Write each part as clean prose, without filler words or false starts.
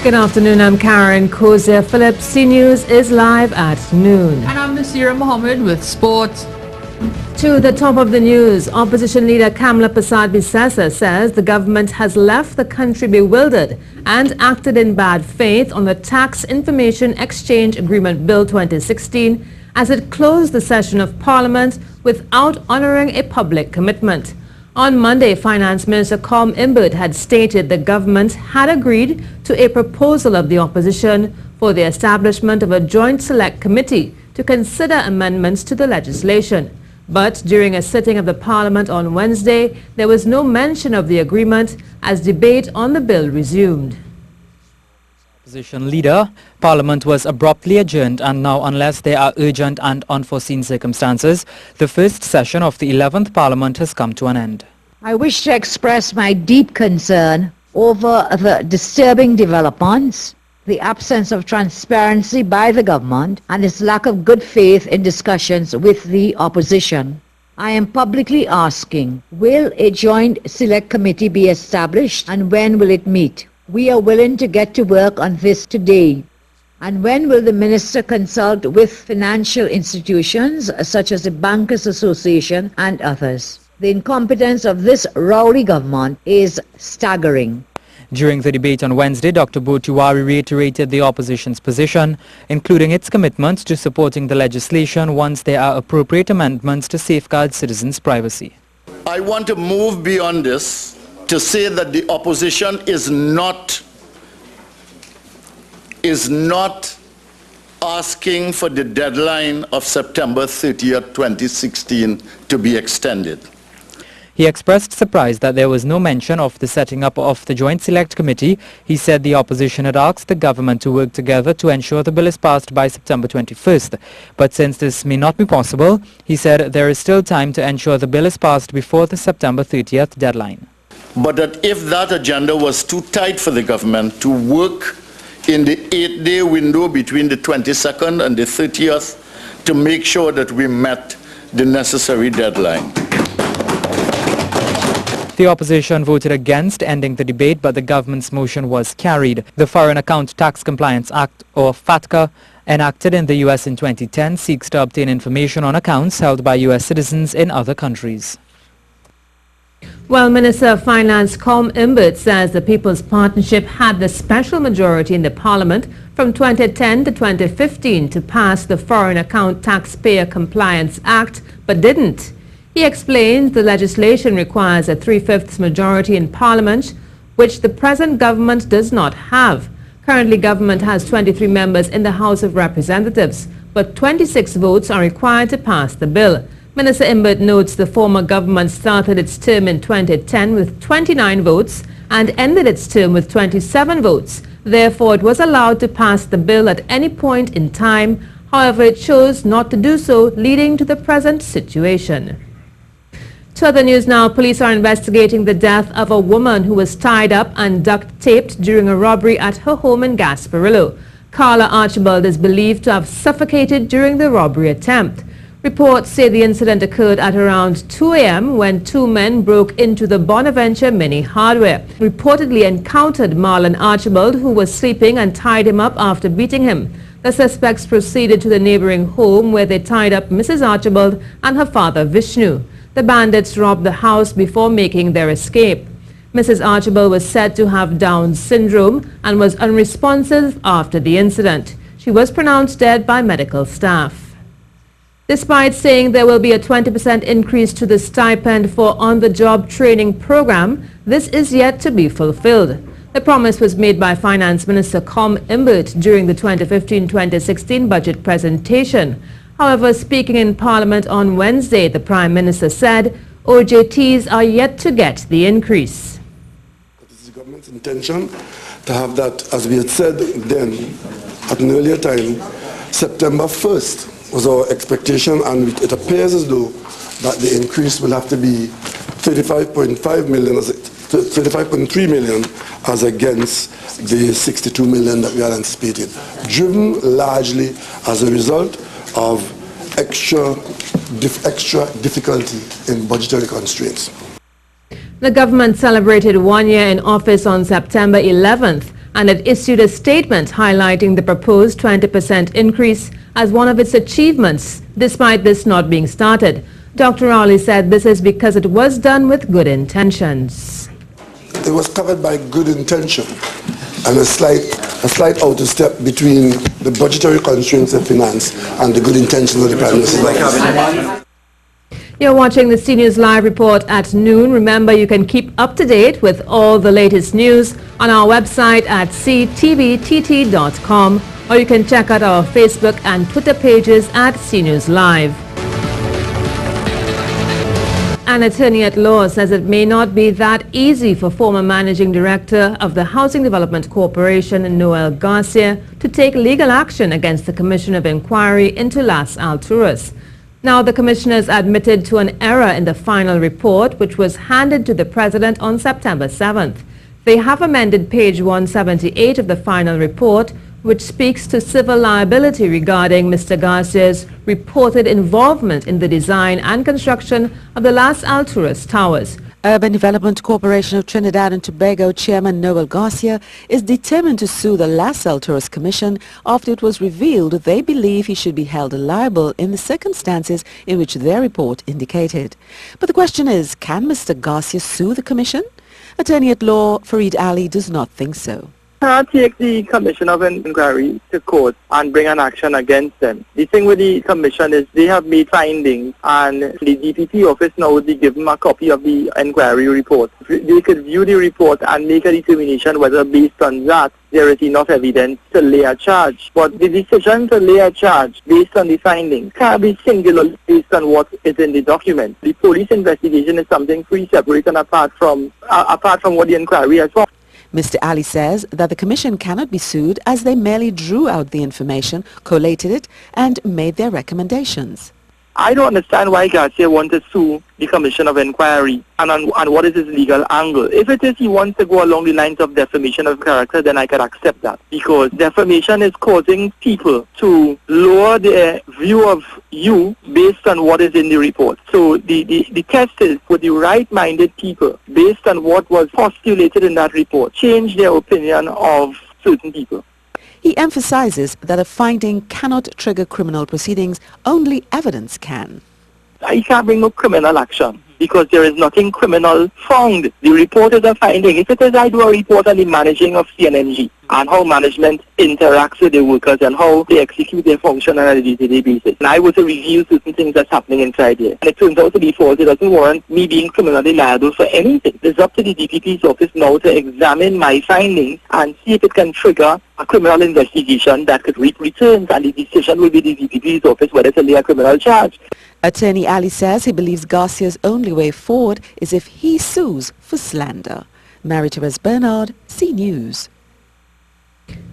Good afternoon, I'm Karen Kozia Phillips. C News is live at noon. And I'm Nasira Mohammed with sports. To the top of the news, opposition leader Kamla Persad-Bissessar says the government has left the country bewildered and acted in bad faith on the Tax Information Exchange Agreement Bill 2016 as it closed the session of Parliament without honouring a public commitment. On Monday, Finance Minister Com Imbert had stated the government had agreed to a proposal of the opposition for the establishment of a joint select committee to consider amendments to the legislation. But during a sitting of the Parliament on Wednesday, there was no mention of the agreement as debate on the bill resumed. Opposition leader, Parliament was abruptly adjourned, and now, unless there are urgent and unforeseen circumstances, the first session of the 11th Parliament has come to an end. I wish to express my deep concern over the disturbing developments, the absence of transparency by the government, and its lack of good faith in discussions with the opposition. I am publicly asking, will a joint select committee be established, and when will it meet? We are willing to get to work on this today. And when will the minister consult with financial institutions such as the Bankers Association and others? The incompetence of this rowdy government is staggering. During the debate on Wednesday, Dr. Botiwari reiterated the opposition's position, including its commitment to supporting the legislation once there are appropriate amendments to safeguard citizens' privacy. I want to move beyond this to say that the opposition is not asking for the deadline of September 30th, 2016 to be extended. He expressed surprise that there was no mention of the setting up of the Joint Select Committee. He said the opposition had asked the government to work together to ensure the bill is passed by September 21st. But since this may not be possible, he said there is still time to ensure the bill is passed before the September 30th deadline. But that if that agenda was too tight for the government to work in the 8-day window between the 22nd and the 30th to make sure that we met the necessary deadline. The opposition voted against ending the debate, but the government's motion was carried. The Foreign Account Tax Compliance Act, or FATCA, enacted in the U.S. in 2010, seeks to obtain information on accounts held by U.S. citizens in other countries. Well, Minister of Finance Com Imbert says the People's Partnership had the special majority in the Parliament from 2010 to 2015 to pass the Foreign Account Taxpayer Compliance Act, but didn't. He explains the legislation requires a 3/5 majority in Parliament, which the present government does not have. Currently, government has 23 members in the House of Representatives, but 26 votes are required to pass the bill. Minister Imbert notes the former government started its term in 2010 with 29 votes and ended its term with 27 votes. Therefore, it was allowed to pass the bill at any point in time. However, it chose not to do so, leading to the present situation. To other news now, police are investigating the death of a woman who was tied up and duct-taped during a robbery at her home in Gasparillo. Carla Archibald is believed to have suffocated during the robbery attempt. Reports say the incident occurred at around 2 a.m. when two men broke into the Bonaventure Mini Hardware, reportedly encountered Marlon Archibald, who was sleeping, and tied him up after beating him. The suspects proceeded to the neighboring home where they tied up Mrs. Archibald and her father Vishnu. The bandits robbed the house before making their escape. Mrs. Archibald was said to have Down syndrome and was unresponsive after the incident. She was pronounced dead by medical staff. Despite saying there will be a 20% increase to the stipend for on-the-job training program, this is yet to be fulfilled. The promise was made by Finance Minister Com Imbert during the 2015-2016 budget presentation. However, speaking in Parliament on Wednesday, the Prime Minister said OJTs are yet to get the increase. It is the government's intention to have that, as we had said then at an earlier time, September 1st was our expectation, and it appears as though that the increase will have to be 35.5 million, 35.3 million as against the 62 million that we had anticipated, driven largely as a result of extra difficulty in budgetary constraints. The government celebrated 1 year in office on September 11th, and it issued a statement highlighting the proposed 20% increase as one of its achievements, despite this not being started. Dr. Rowley said this is because it was done with good intentions. It was covered by good intention and a slight out of step between the budgetary constraints of finance and the good intentions of the Prime Minister's. You're watching the CNews Live report at noon. Remember, you can keep up to date with all the latest news on our website at ctvtt.com, or you can check out our Facebook and Twitter pages at CNews Live. An attorney at law says it may not be that easy for former managing director of the Housing Development Corporation, Noel Garcia, to take legal action against the Commission of Inquiry into Las Alturas. Now, the commissioners admitted to an error in the final report, which was handed to the president on September 7th. They have amended page 178 of the final report, which speaks to civil liability regarding Mr. Garcia's reported involvement in the design and construction of the Las Alturas Towers. Urban Development Corporation of Trinidad and Tobago Chairman Noel Garcia is determined to sue the Las Alturas Commission after it was revealed they believe he should be held liable in the circumstances in which their report indicated. But the question is, can Mr. Garcia sue the Commission? Attorney at law Farid Ali does not think so. Cannot take the Commission of Inquiry to court and bring an action against them. The thing with the Commission is they have made findings, and the DPP office now would be given a copy of the inquiry report. They could view the report and make a determination whether based on that there is enough evidence to lay a charge. But the decision to lay a charge based on the findings can't be singular based on what is in the document. The police investigation is something free, separate and apart from what the inquiry has found. Mr. Ali says that the Commission cannot be sued as they merely drew out the information, collated it, and made their recommendations. I don't understand why Garcia wants to sue the Commission of Inquiry and what is his legal angle. If it is he wants to go along the lines of defamation of character, then I can accept that, because defamation is causing people to lower their view of you based on what is in the report. So the test is for the right-minded people, based on what was postulated in that report, change their opinion of certain people. He emphasizes that a finding cannot trigger criminal proceedings, only evidence can. I can't bring no criminal action because there is nothing criminal found. The report is a finding. If it is, I do a report on the managing of CNNG and how management interacts with the workers and how they execute their function on a day-to-day basis. And I was to review certain things that's happening inside here. And it turns out to be false. It doesn't warrant me being criminally liable for anything. It's up to the DPP's office now to examine my findings and see if it can trigger a criminal investigation that could reap returns, and the decision will be the DPP's office whether to lay a criminal charge. Attorney Ali says he believes Garcia's only way forward is if he sues for slander. Marie-Therese Bernard, CNews.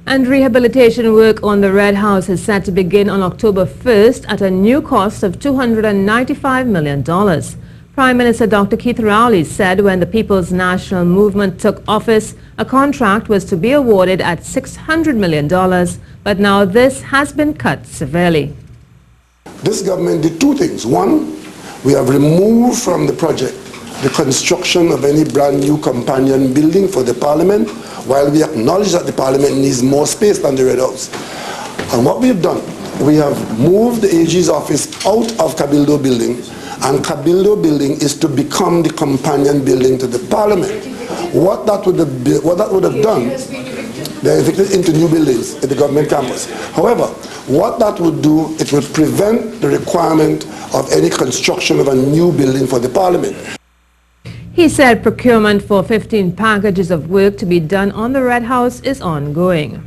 And rehabilitation work on the Red House is set to begin on October 1st at a new cost of $295 million. Prime Minister Dr. Keith Rowley said when the People's National Movement took office, a contract was to be awarded at $600 million, but now this has been cut severely. This government did two things. One, we have removed from the project the construction of any brand new companion building for the Parliament, while we acknowledge that the Parliament needs more space than the Red House. And what we have done, we have moved the AG's office out of Cabildo Building, and Cabildo Building is to become the companion building to the Parliament. What that would have done, they're evicted into new buildings at the government campus. However, what that would do, it would prevent the requirement of any construction of a new building for the Parliament. He said procurement for 15 packages of work to be done on the Red House is ongoing.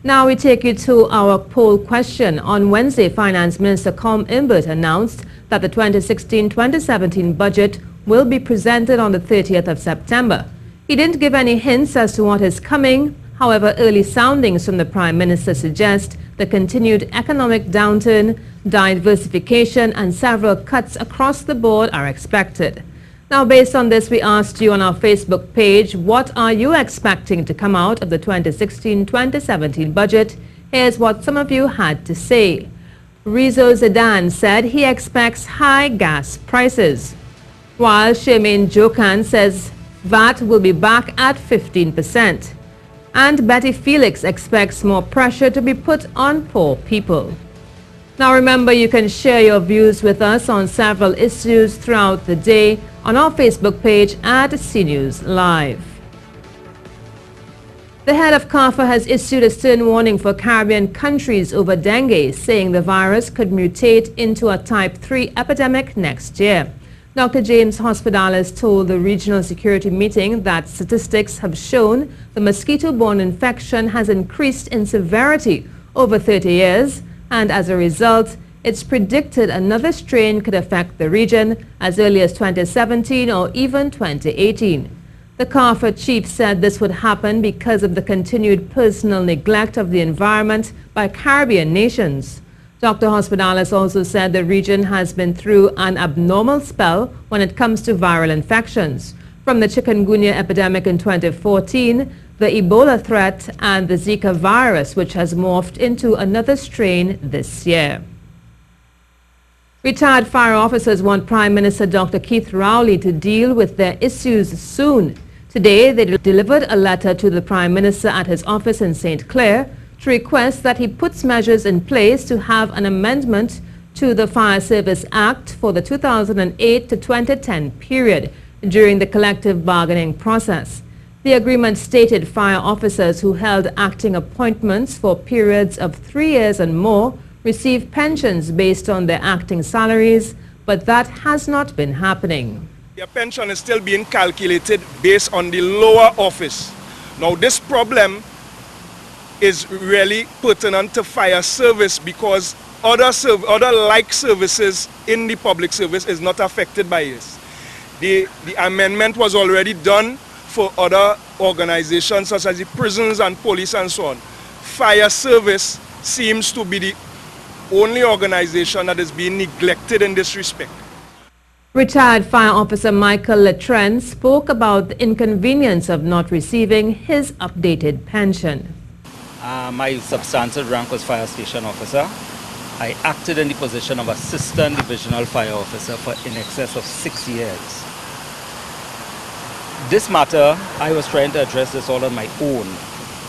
Now we take you to our poll question. On Wednesday, Finance Minister Com Imbert announced that the 2016-2017 budget will be presented on the 30th of September. He didn't give any hints as to what is coming. However, early soundings from the Prime Minister suggest the continued economic downturn, diversification and several cuts across the board are expected. Now, based on this, we asked you on our Facebook page, what are you expecting to come out of the 2016-2017 budget? Here's what some of you had to say. Rizo Zidane said he expects high gas prices, while Shemaine Jokan says VAT will be back at 15%. And Betty Felix expects more pressure to be put on poor people. Now remember, you can share your views with us on several issues throughout the day on our Facebook page at CNews Live. The head of CARFA has issued a stern warning for Caribbean countries over dengue, saying the virus could mutate into a type 3 epidemic next year. Dr. James Hospitalis told the regional security meeting that statistics have shown the mosquito-borne infection has increased in severity over 30 years, and as a result, it's predicted another strain could affect the region as early as 2017 or even 2018. The CARFA chief said this would happen because of the continued personal neglect of the environment by Caribbean nations. Dr. Hospitalis also said the region has been through an abnormal spell when it comes to viral infections, from the chikungunya epidemic in 2014, the Ebola threat, and the Zika virus, which has morphed into another strain this year. Retired fire officers want Prime Minister Dr. Keith Rowley to deal with their issues soon. Today, they delivered a letter to the Prime Minister at his office in St. Clair to request that he puts measures in place to have an amendment to the Fire Service Act for the 2008 to 2010 period during the collective bargaining process. The agreement stated fire officers who held acting appointments for periods of 3 years and more receive pensions based on their acting salaries, but that has not been happening. Their pension is still being calculated based on the lower office. Now this problem is really pertinent to fire service because other like services in the public service is not affected by this. The amendment was already done for other organizations such as the prisons and police and so on. Fire service seems to be the only organization that is being neglected in this respect. Retired fire officer Michael Letren spoke about the inconvenience of not receiving his updated pension. My substantive rank was fire station officer. I acted in the position of assistant divisional fire officer for in excess of 6 years. This matter, I was trying to address this all on my own.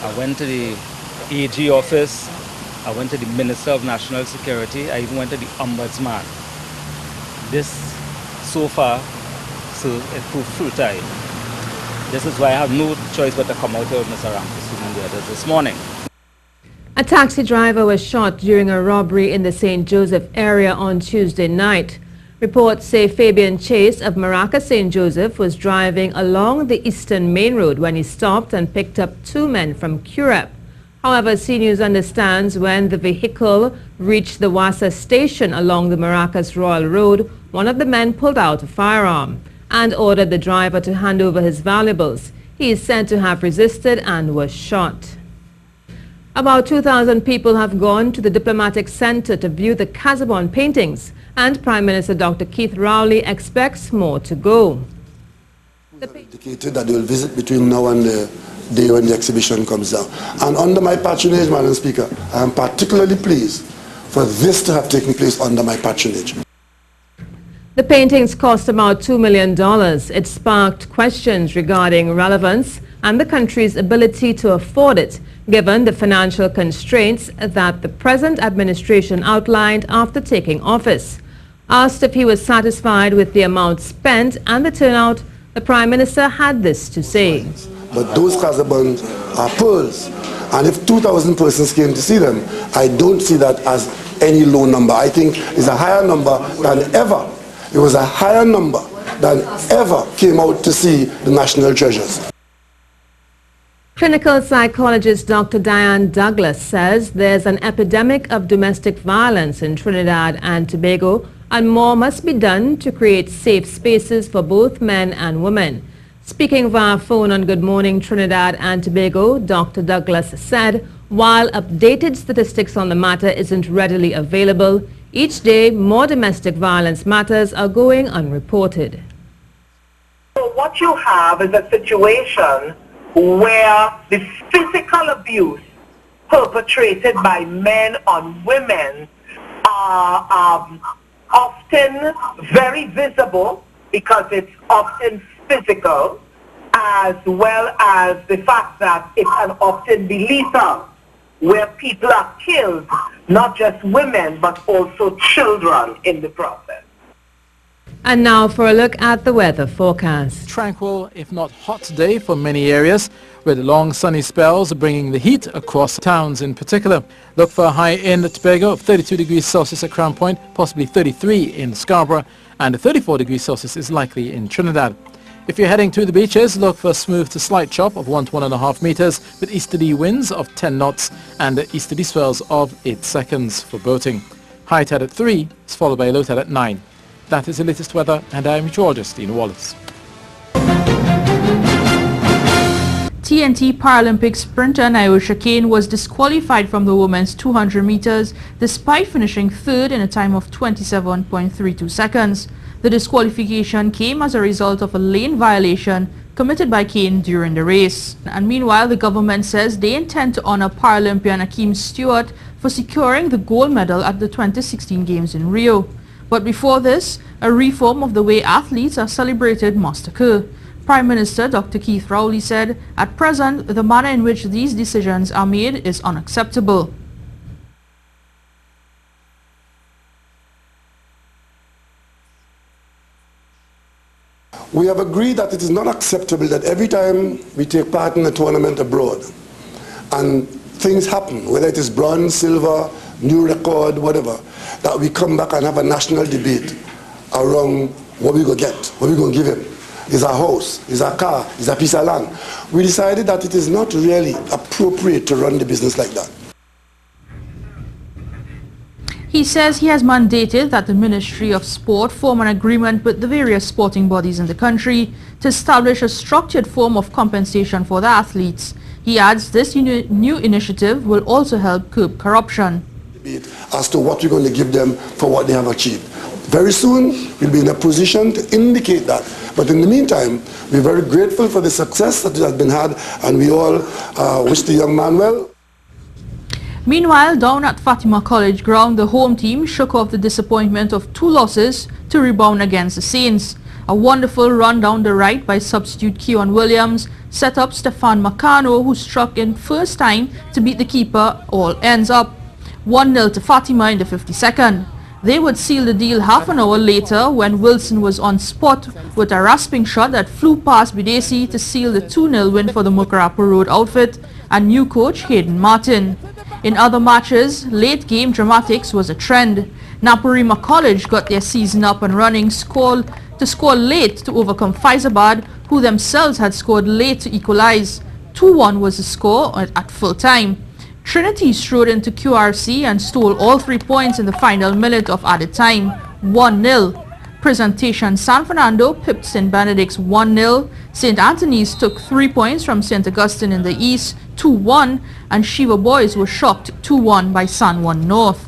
I went to the AG office, I went to the Minister of National Security, I even went to the Ombudsman. This, so far, it proved futile. This is why I have no choice but to come out here with Mr. Ramkissoon and the others this morning. A taxi driver was shot during a robbery in the St. Joseph area on Tuesday night. Reports say Fabian Chase of Maracas St. Joseph was driving along the Eastern Main Road when he stopped and picked up 2 men from Curep. However, CNews understands when the vehicle reached the Wassa station along the Maracas Royal Road, one of the men pulled out a firearm and ordered the driver to hand over his valuables. He is said to have resisted and was shot. About 2,000 people have gone to the Diplomatic Center to view the Casabon paintings, and Prime Minister Dr. Keith Rowley expects more to go. Indicated that they will visit between now and the day when the exhibition comes down. And under my patronage, Madam Speaker, I am particularly pleased for this to have taken place under my patronage. The paintings cost about $2 million. It sparked questions regarding relevance and the country's ability to afford it, given the financial constraints that the present administration outlined after taking office. Asked if he was satisfied with the amount spent and the turnout, the Prime Minister had this to say. But those Casabons are pearls, and if 2,000 persons came to see them, I don't see that as any low number. I think it's a higher number than ever. It was a higher number than ever came out to see the national treasures. Clinical psychologist Dr. Diane Douglas says there's an epidemic of domestic violence in Trinidad and Tobago, and more must be done to create safe spaces for both men and women. Speaking via phone on Good Morning Trinidad and Tobago, Dr. Douglas said while updated statistics on the matter isn't readily available, each day more domestic violence matters are going unreported. So what you have is a situation where the physical abuse perpetrated by men on women are often very visible because it's often physical, as well as the fact that it can often be lethal, where people are killed, not just women, but also children in the process. And now for a look at the weather forecast. Tranquil, if not hot day for many areas, with long sunny spells bringing the heat across towns in particular. Look for a high in Tobago of 32 degrees Celsius at Crown Point, possibly 33 in Scarborough, and 34 degrees Celsius is likely in Trinidad. If you're heading to the beaches, look for a smooth to slight chop of 1 to 1.5 meters with easterly winds of 10 knots and easterly swells of 8 seconds for boating. High tide at 3 is followed by low tide at 9. That is the latest weather, and I am Justine Wallace. T&T Paralympic sprinter Naosha Kane was disqualified from the women's 200 meters despite finishing third in a time of 27.32 seconds. The disqualification came as a result of a lane violation committed by Kane during the race. And meanwhile, the government says they intend to honor Paralympian Akeem Stewart for securing the gold medal at the 2016 Games in Rio. But before this, a reform of the way athletes are celebrated must occur. Prime Minister Dr. Keith Rowley said, at present, the manner in which these decisions are made is unacceptable. We have agreed that it is not acceptable that every time we take part in a tournament abroad and things happen, whether it is bronze, silver, new record, whatever, that we come back and have a national debate around what we're going to get, what we're going to give him. Is a house, is a car, is a piece of land. We decided that it is not really appropriate to run the business like that. He says he has mandated that the Ministry of Sport form an agreement with the various sporting bodies in the country to establish a structured form of compensation for the athletes. He adds this new initiative will also help curb corruption. As to what we're going to give them for what they have achieved. Very soon, we'll be in a position to indicate that. But in the meantime, we're very grateful for the success that has been had, and we all wish the young man well. Meanwhile, down at Fatima College ground, the home team shook off the disappointment of 2 losses to rebound against the Saints. A wonderful run down the right by substitute Keon Williams set up Stefan Macano, who struck in first time to beat the keeper. All ends up 1-0 to Fatima in the 52nd. They would seal the deal half an hour later when Wilson was on spot with a rasping shot that flew past Bidesi to seal the 2-0 win for the Mucurapo Road outfit and new coach Hayden Martin. In other matches, late game dramatics was a trend. Naparima College got their season up and running to score late to overcome Faizabad, who themselves had scored late to equalize. 2-1 was the score at full time. Trinity strode into QRC and stole all 3 points in the final minute of added time, 1-0. Presentation San Fernando pipped St. Benedict's 1-0. St. Anthony's took 3 points from St. Augustine in the East, 2-1, and Shiva Boys were shocked 2-1 by San Juan North.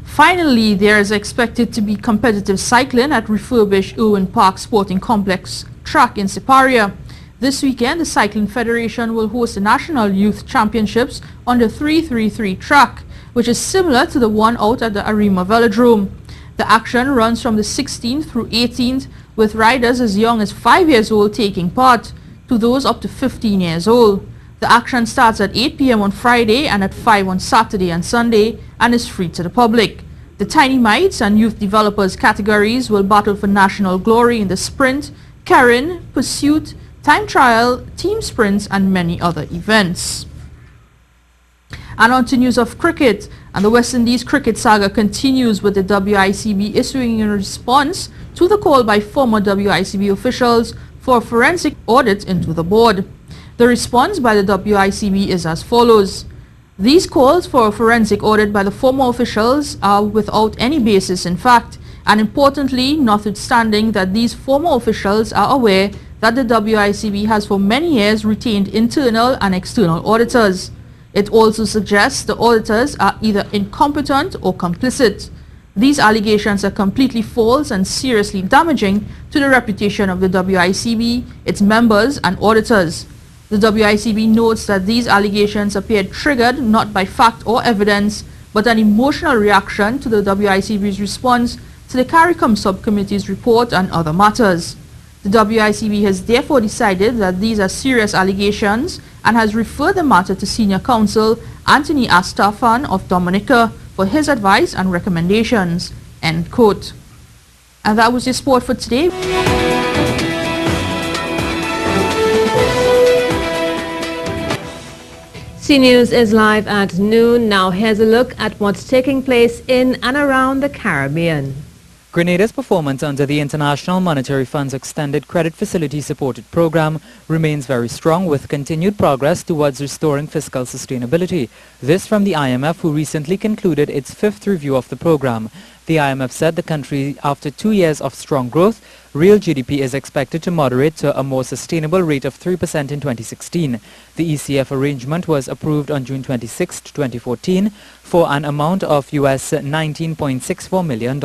Finally, there is expected to be competitive cycling at refurbished Irwin Park Sporting Complex track in Siparia. This weekend, the Cycling Federation will host the National Youth Championships on the 333 track, which is similar to the one out at the Arima Velodrome. The action runs from the 16th through 18th, with riders as young as 5 years old taking part, to those up to 15 years old. The action starts at 8 p.m. on Friday and at 5 on Saturday and Sunday, and is free to the public. The Tiny Mites and Youth Developers categories will battle for national glory in the sprint, Karen, pursuit, time trial, team sprints, and many other events. And on to news of cricket, and the West Indies cricket saga continues with the WICB issuing a response to the call by former WICB officials for a forensic audit into the board. The response by the WICB is as follows. These calls for a forensic audit by the former officials are without any basis in fact, and importantly, notwithstanding that these former officials are aware that the WICB has for many years retained internal and external auditors. It also suggests the auditors are either incompetent or complicit. These allegations are completely false and seriously damaging to the reputation of the WICB, its members and auditors. The WICB notes that these allegations appeared triggered not by fact or evidence, but an emotional reaction to the WICB's response to the CARICOM subcommittee's report and other matters. The The WICB has therefore decided that these are serious allegations and has referred the matter to Senior Counsel Anthony Astafan of Dominica for his advice and recommendations. End quote. And that was your sport for today. C News is live at noon. Now here's a look at what's taking place in and around the Caribbean. Grenada's performance under the International Monetary Fund's Extended Credit Facility Supported Program remains very strong, with continued progress towards restoring fiscal sustainability. This from the IMF, who recently concluded its 5th review of the program. The IMF said the country, after 2 years of strong growth, real GDP is expected to moderate to a more sustainable rate of 3% in 2016. The ECF arrangement was approved on June 26, 2014 for an amount of US $19.64 million.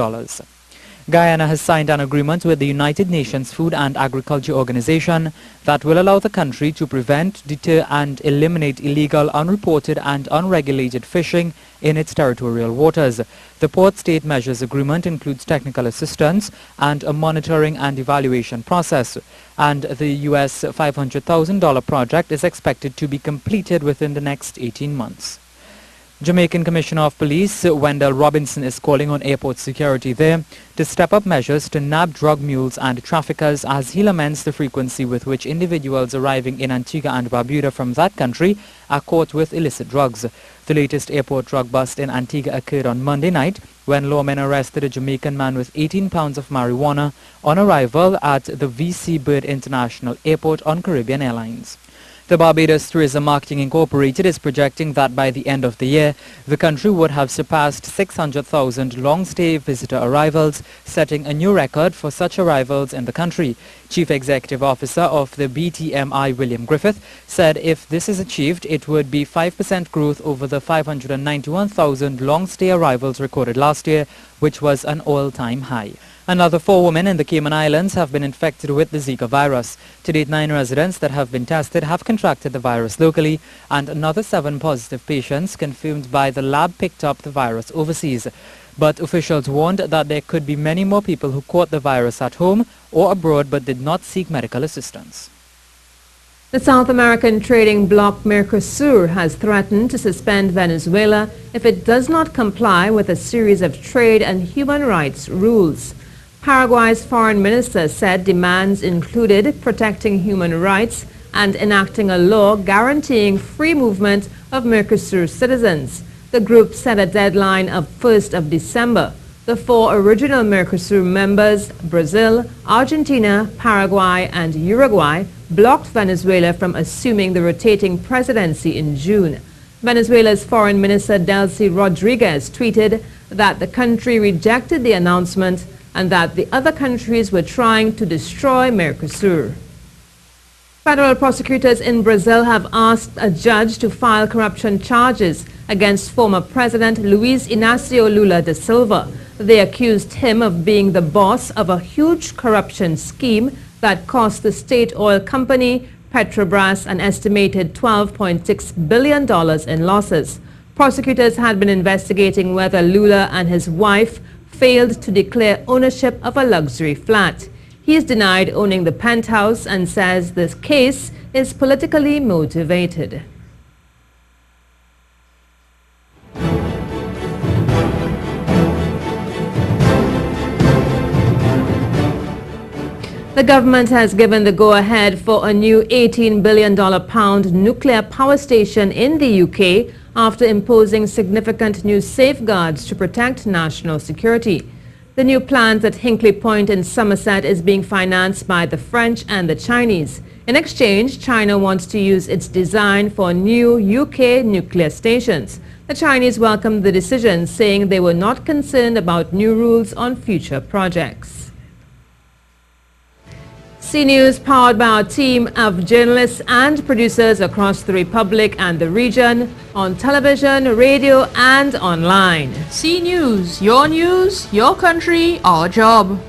Guyana has signed an agreement with the United Nations Food and Agriculture Organization that will allow the country to prevent, deter and eliminate illegal, unreported and unregulated fishing in its territorial waters. The Port State Measures Agreement includes technical assistance and a monitoring and evaluation process, and the US $500,000 project is expected to be completed within the next 18 months. Jamaican Commissioner of Police Wendell Robinson is calling on airport security there to step up measures to nab drug mules and traffickers, as he laments the frequency with which individuals arriving in Antigua and Barbuda from that country are caught with illicit drugs. The latest airport drug bust in Antigua occurred on Monday night when lawmen arrested a Jamaican man with 18 pounds of marijuana on arrival at the VC Bird International Airport on Caribbean Airlines. The Barbados Tourism Marketing Incorporated is projecting that by the end of the year, the country would have surpassed 600,000 long-stay visitor arrivals, setting a new record for such arrivals in the country. Chief Executive Officer of the BTMI, William Griffith, said if this is achieved, it would be 5% growth over the 591,000 long-stay arrivals recorded last year, which was an all-time high. Another 4 women in the Cayman Islands have been infected with the Zika virus. To date, 9 residents that have been tested have contracted the virus locally, and another 7 positive patients confirmed by the lab picked up the virus overseas. But officials warned that there could be many more people who caught the virus at home or abroad but did not seek medical assistance. The South American trading bloc Mercosur has threatened to suspend Venezuela if it does not comply with a series of trade and human rights rules. Paraguay's foreign minister said demands included protecting human rights and enacting a law guaranteeing free movement of Mercosur citizens. The group set a deadline of 1st of December. The 4 original Mercosur members, Brazil, Argentina, Paraguay and Uruguay, blocked Venezuela from assuming the rotating presidency in June. Venezuela's Foreign Minister Delcy Rodriguez tweeted that the country rejected the announcement and that the other countries were trying to destroy Mercosur. Federal prosecutors in Brazil have asked a judge to file corruption charges against former President Luiz Inácio Lula da Silva. They accused him of being the boss of a huge corruption scheme that cost the state oil company Petrobras an estimated $12.6 billion in losses. Prosecutors had been investigating whether Lula and his wife failed to declare ownership of a luxury flat. He is denied owning the penthouse and says this case is politically motivated. The government has given the go-ahead for a new $18 billion nuclear power station in the UK after imposing significant new safeguards to protect national security. The new plant at Hinkley Point in Somerset is being financed by the French and the Chinese. In exchange, China wants to use its design for new UK nuclear stations. The Chinese welcomed the decision, saying they were not concerned about new rules on future projects. C News, powered by our team of journalists and producers across the Republic and the region, on television, radio and online. C News, your country, our job.